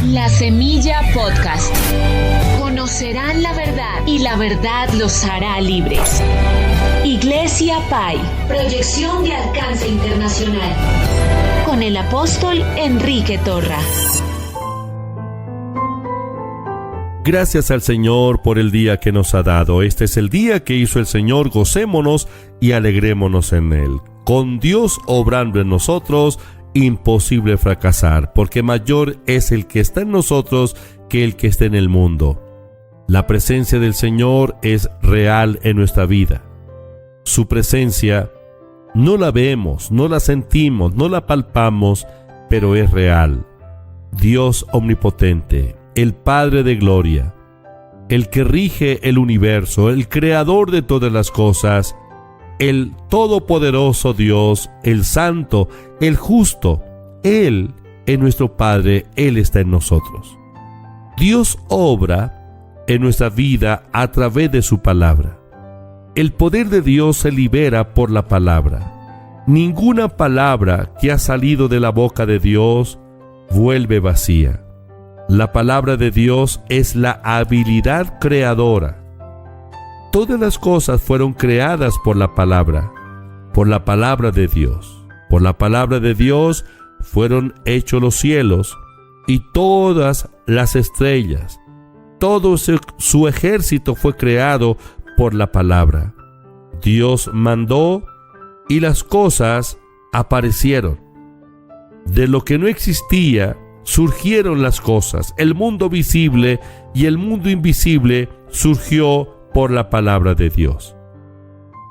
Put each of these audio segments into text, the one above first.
La Semilla Podcast. Conocerán la verdad y la verdad los hará libres. Iglesia Pai. Proyección de alcance internacional. Con el apóstol Enrique Torra. Gracias al Señor por el día que nos ha dado. Este es el día que hizo el Señor. Gocémonos y alegrémonos en Él. Con Dios obrando en nosotros, imposible fracasar, porque mayor es el que está en nosotros que el que está en el mundo. La presencia del Señor es real en nuestra vida. Su presencia no la vemos, no la sentimos, no la palpamos, pero es real. Dios omnipotente, el Padre de gloria, el que rige el universo, el creador de todas las cosas, el todopoderoso Dios, el santo, el justo, Él es nuestro Padre, Él está en nosotros. Dios obra en nuestra vida a través de su palabra. El poder de Dios se libera por la palabra. Ninguna palabra que ha salido de la boca de Dios vuelve vacía. La palabra de Dios es la habilidad creadora. Todas las cosas fueron creadas por la palabra de Dios. Por la palabra de Dios fueron hechos los cielos y todas las estrellas. Todo su ejército fue creado por la palabra. Dios mandó y las cosas aparecieron. De lo que no existía surgieron las cosas. El mundo visible y el mundo invisible surgió por la palabra de Dios.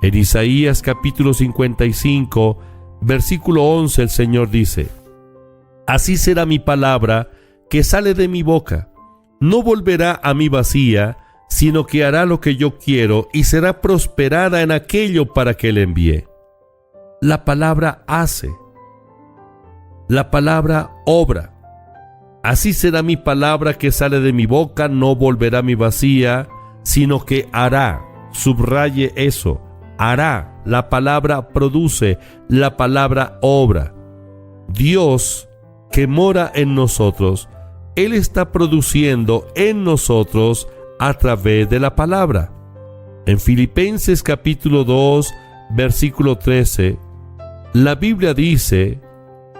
En Isaías capítulo 55, versículo 11, el Señor dice: Así será mi palabra que sale de mi boca. No volverá a mí vacía, sino que hará lo que yo quiero y será prosperada en aquello para que le envíe. La palabra hace. La palabra obra. Así será mi palabra que sale de mi boca, no volverá a mí vacía, sino que hará. Subraye eso. Hará. La palabra produce. La palabra obra. Dios que mora en nosotros, Él está produciendo en nosotros a través de la palabra. En Filipenses capítulo 2, versículo 13, la Biblia dice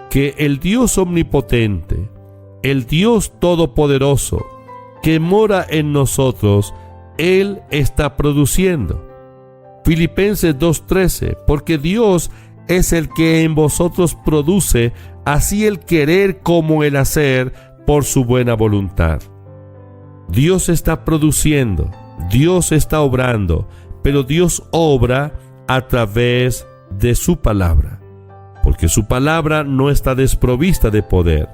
que el Dios omnipotente, el Dios todopoderoso, que mora en nosotros, Él está produciendo. Filipenses 2:13, porque Dios es el que en vosotros produce así el querer como el hacer por su buena voluntad. Dios está produciendo, Dios está obrando, pero Dios obra a través de su palabra, porque su palabra no está desprovista de poder.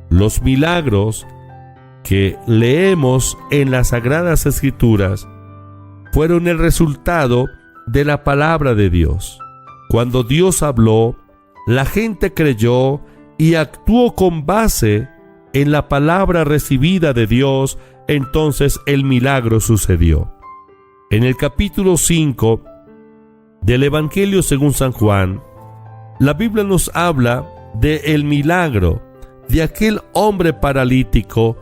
Los milagros que leemos en las Sagradas Escrituras fueron el resultado de la palabra de Dios. Cuando Dios habló, la gente creyó y actuó con base en la palabra recibida de Dios, entonces el milagro sucedió. En el capítulo 5 del Evangelio según San Juan, la Biblia nos habla del milagro de aquel hombre paralítico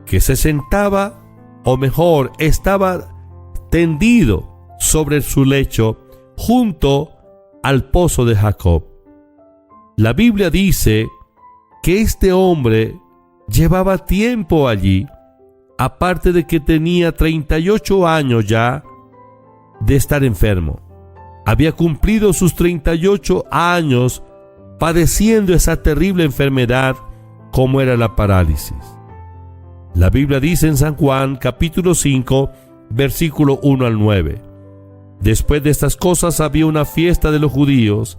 que se sentaba, o mejor, estaba tendido sobre su lecho junto al pozo de Jacob. La Biblia dice que este hombre llevaba tiempo allí, aparte de que tenía 38 años ya de estar enfermo. Había cumplido sus 38 años padeciendo esa terrible enfermedad como era la parálisis. La Biblia dice en San Juan capítulo 5, versículo 1 al 9. Después de estas cosas había una fiesta de los judíos,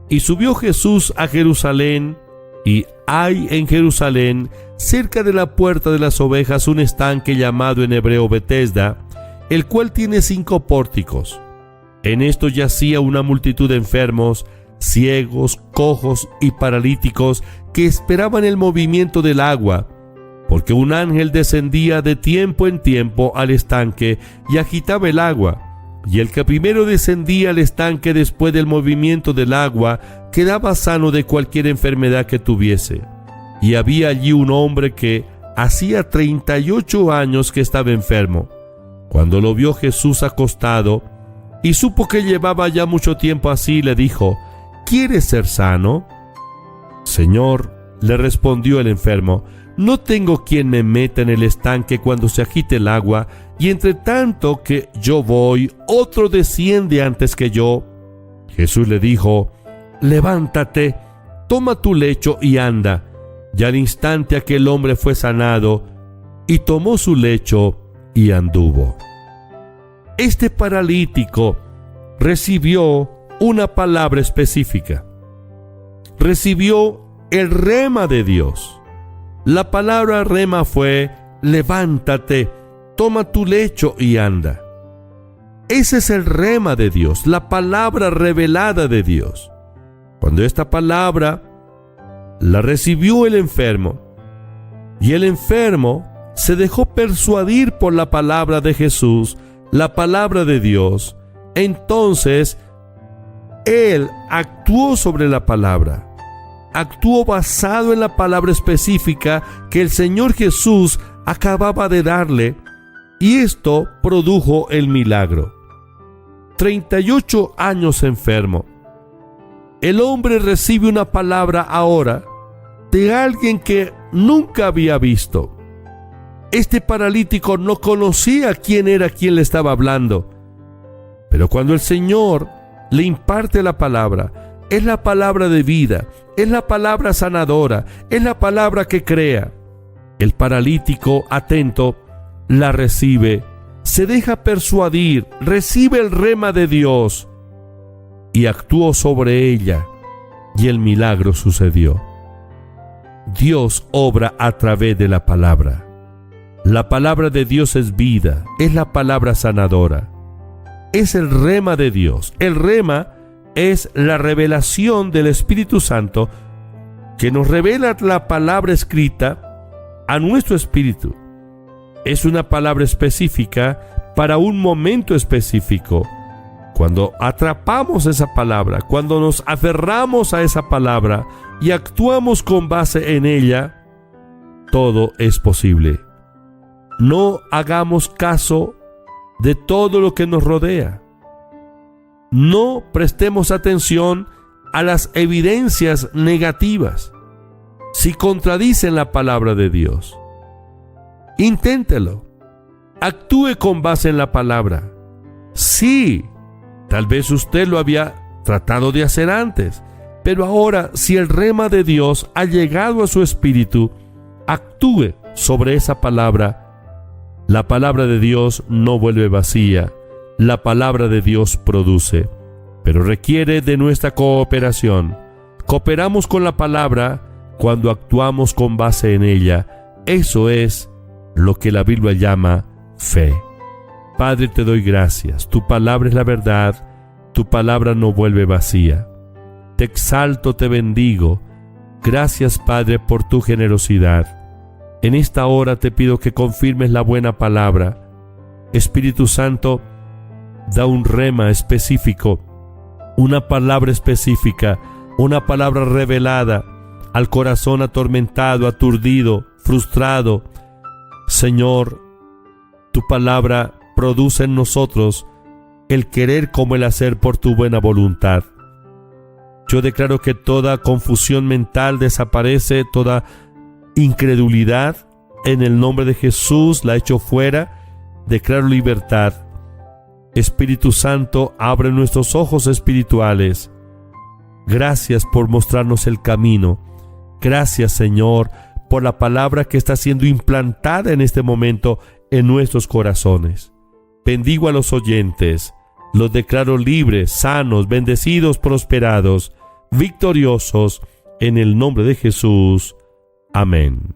y subió Jesús a Jerusalén, y hay en Jerusalén, cerca de la puerta de las ovejas, un estanque llamado en hebreo Betesda, el cual tiene 5 pórticos. En esto yacía una multitud de enfermos, ciegos, cojos y paralíticos, que esperaban el movimiento del agua, porque un ángel descendía de tiempo en tiempo al estanque y agitaba el agua, y el que primero descendía al estanque después del movimiento del agua quedaba sano de cualquier enfermedad que tuviese. Y había allí un hombre que hacía 38 años que estaba enfermo. Cuando lo vio Jesús acostado y supo que llevaba ya mucho tiempo así, le dijo: ¿Quieres ser sano? Señor, le respondió el enfermo, no tengo quien me meta en el estanque cuando se agite el agua, y entre tanto que yo voy, otro desciende antes que yo. Jesús le dijo: levántate, toma tu lecho y anda. Y al instante aquel hombre fue sanado, y tomó su lecho y anduvo. Este paralítico recibió una palabra específica. Recibió el rema de Dios. La palabra rema fue: levántate, toma tu lecho y anda. Ese es el rema de Dios, la palabra revelada de Dios. Cuando esta palabra la recibió el enfermo, y el enfermo se dejó persuadir por la palabra de Jesús, la palabra de Dios, entonces él actuó sobre la palabra. Actuó basado en la palabra específica que el Señor Jesús acababa de darle, y esto produjo el milagro. 38 años enfermo. El hombre recibe una palabra ahora de alguien que nunca había visto. Este paralítico no conocía quién era quien le estaba hablando. Pero cuando el Señor le imparte la palabra, es la palabra de vida, es la palabra sanadora, es la palabra que crea. El paralítico, atento, la recibe, se deja persuadir, recibe el rema de Dios y actuó sobre ella, y el milagro sucedió. Dios obra a través de la palabra. La palabra de Dios es vida, es la palabra sanadora. Es el rema de Dios. El rema es la revelación del Espíritu Santo que nos revela la palabra escrita a nuestro espíritu. Es una palabra específica para un momento específico. Cuando atrapamos esa palabra, cuando nos aferramos a esa palabra y actuamos con base en ella, todo es posible. No hagamos caso de todo lo que nos rodea. No prestemos atención a las evidencias negativas si contradicen la palabra de Dios. Inténtelo. Actúe con base en la palabra. Sí, tal vez usted lo había tratado de hacer antes, pero ahora, si el rema de Dios ha llegado a su espíritu, actúe sobre esa palabra. La palabra de Dios no vuelve vacía. La palabra de Dios produce, pero requiere de nuestra cooperación. Cooperamos con la palabra cuando actuamos con base en ella. Eso es lo que la Biblia llama fe. Padre, te doy gracias. Tu palabra es la verdad. Tu palabra no vuelve vacía. Te exalto, te bendigo. Gracias, Padre, por tu generosidad. En esta hora te pido que confirmes la buena palabra. Espíritu Santo, da un rema específico, una palabra específica, una palabra revelada al corazón atormentado, aturdido, frustrado. Señor, tu palabra produce en nosotros el querer como el hacer por tu buena voluntad. Yo declaro que toda confusión mental desaparece, toda incredulidad, en el nombre de Jesús la echo fuera. Declaro libertad. Espíritu Santo, abre nuestros ojos espirituales. Gracias por mostrarnos el camino. Gracias, Señor, por la palabra que está siendo implantada en este momento en nuestros corazones. Bendigo a los oyentes. Los declaro libres, sanos, bendecidos, prosperados, victoriosos, en el nombre de Jesús. Amén.